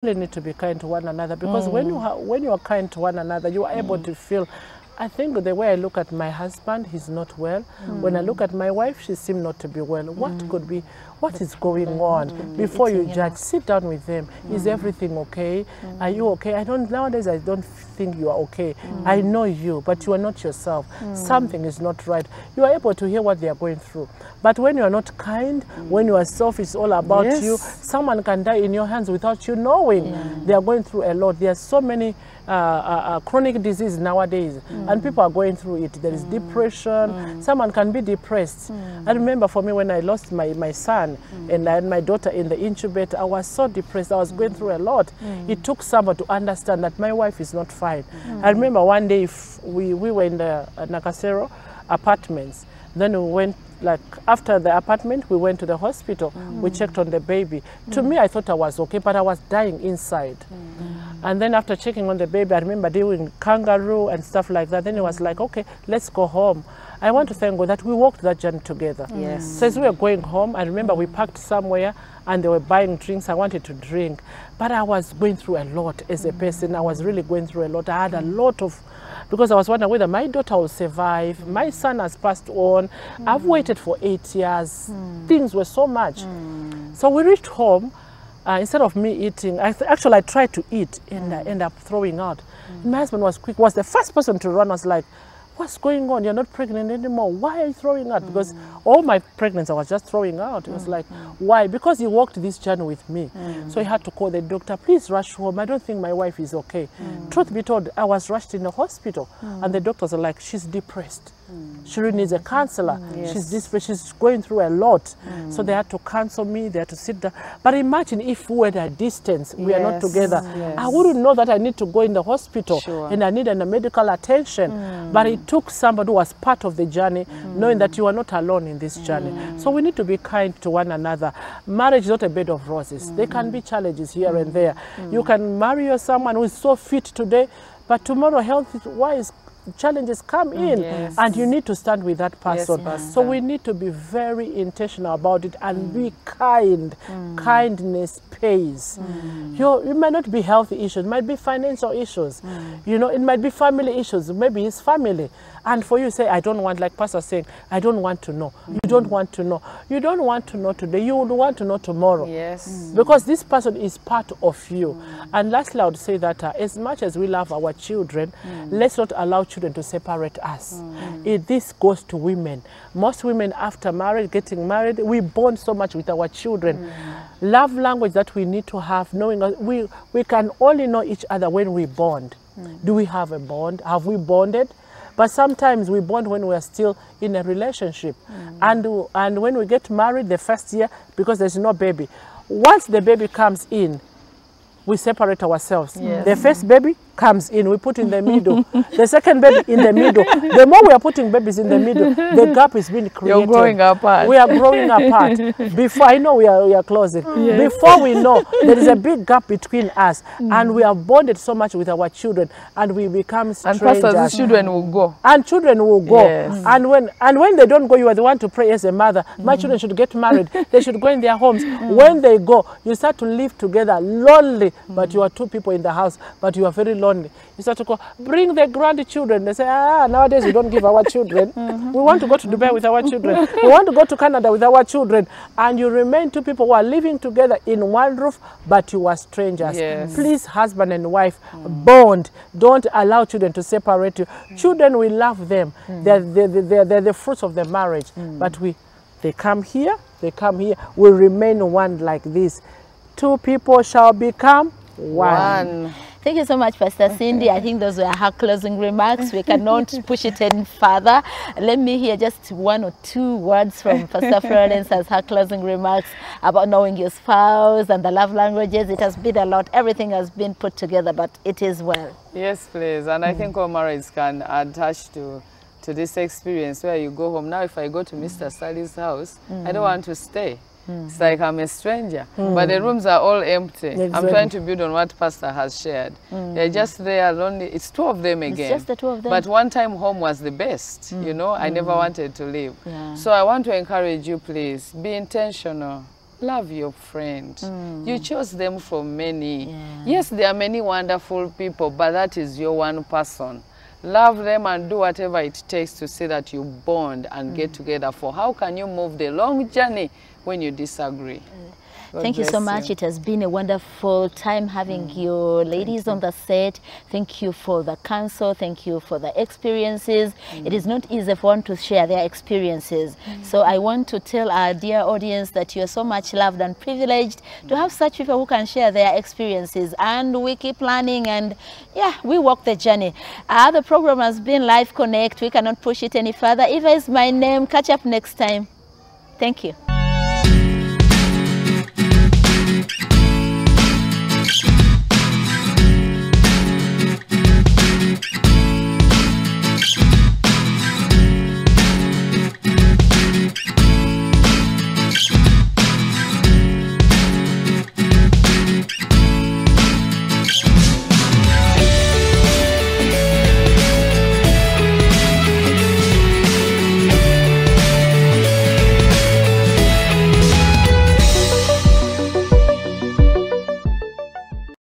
really need to be kind to one another, because when you are kind to one another, you are able to feel. I think the way I look at my husband, he's not well. When I look at my wife, she seems not to be well. What could be, what is going on? Before you judge, sit down with them. Is everything okay? Are you okay? Nowadays I don't think you are okay. I know you, but you are not yourself. Something is not right. You are able to hear what they are going through. But when you are not kind, when you are selfish, all about you, someone can die in your hands without you knowing. They are going through a lot. There are so many chronic disease nowadays, and people are going through it. There is depression. Someone can be depressed. I remember for me, when I lost my son and I had my daughter in the incubator, I was so depressed. I was going through a lot. It took someone to understand that my wife is not fine. I remember one day we were in the Nakasero apartments. Then we went, like after the apartment, we went to the hospital. We checked on the baby. To me, I thought I was okay, but I was dying inside. And then after checking on the baby, I remember doing kangaroo and stuff like that. Then it was like, okay, let's go home. I want to thank God that we walked that journey together. So as we were going home, I remember we parked somewhere and they were buying drinks. I wanted to drink, but I was going through a lot as a person. I was really going through a lot. I had a lot of, because I was wondering whether my daughter will survive. My son has passed on. I've waited for 8 years. Things were so much. So we reached home. Instead of me eating, I tried to eat and I ended up throwing out. My husband was quick, was the first person to run. I was like, what's going on? You're not pregnant anymore. Why are you throwing out? Because all my pregnancy I was just throwing out. It was like, why? Because he walked this journey with me. So he had to call the doctor, please rush home. I don't think my wife is okay. Truth be told, I was rushed in the hospital and the doctors are like, she's depressed. She really needs a counselor. She's depressed. She's going through a lot. So they had to counsel me. They had to sit down. But imagine if we were at a distance, we are not together. I wouldn't know that I need to go in the hospital and I need a medical attention. But it took somebody who was part of the journey, knowing that you are not alone in this journey. So we need to be kind to one another. Marriage is not a bed of roses. There can be challenges here and there. You can marry someone who is so fit today, but tomorrow health-wise, challenges come in and you need to stand with that person. So we need to be very intentional about it and be kind. Kindness pays. It might not be healthy issues, it might be financial issues. You know, it might be family issues, maybe it's family. And for you to say, I don't want, like Pastor saying, I don't want to know. You don't want to know. You don't want to know today, you would want to know tomorrow. Because this person is part of you. And lastly, I would say that as much as we love our children, let's not allow children to separate us. This goes to women. Most women after marriage, getting married, we bond so much with our children. Love language that we need to have, knowing we can only know each other when we bond. Do we have a bond? Have we bonded? But sometimes we bond when we are still in a relationship. And when we get married the first year, because there's no baby, once the baby comes in, we separate ourselves. The first baby comes in, we put in the middle. The second baby in the middle. The more we are putting babies in the middle, the gap is being created. You're growing apart. We are growing apart. Before, I know we are closing. Before we know, there is a big gap between us. And we are bonded so much with our children. And we become strangers. And Pastor, these children will go. And children will go. And when they don't go, you are the one to pray as a mother. My children should get married. They should go in their homes. When they go, you start to live together, lonely. But you are two people in the house, but you are very lonely. You start to go, bring the grandchildren. They say, nowadays we don't give our children. We want to go to Dubai with our children. We want to go to Canada with our children. And you remain two people who are living together in one roof, but you are strangers. Please, husband and wife, bond. Don't allow children to separate you. Children, we love them. They're the fruits of the marriage. But they come here, we remain one like this. Two people shall become one. Thank you so much, Pastor Cindy. I think those were her closing remarks. We cannot push it any further. Let me hear just one or two words from Pastor Florence as her closing remarks about knowing your spouse and the love languages. It has been a lot. Everything has been put together, but it is well. Yes, please. And I think all marriages can attach to this experience where you go home. Now, if I go to Mr. Sally's house, I don't want to stay. It's like I'm a stranger, but the rooms are all empty. I'm trying to build on what Pastor has shared. They're just there lonely. It's two of them again. It's just the two of them. But one time home was the best, you know. I never wanted to leave. So I want to encourage you, please, be intentional. love your friend. You chose them from many. Yes, there are many wonderful people, but that is your one person. Love them and do whatever it takes to see that you bond and get together. For how can you move the long journey when you disagree? Thank you so much. It has been a wonderful time having you ladies on the set. Thank you for the counsel. Thank you for the experiences. It is not easy for one to share their experiences. So I want to tell our dear audience that you are so much loved and privileged to have such people who can share their experiences. And we keep learning, and yeah, we walk the journey. The program has been Life Connect. We cannot push it any further. Eva is my name. Catch up next time. Thank you.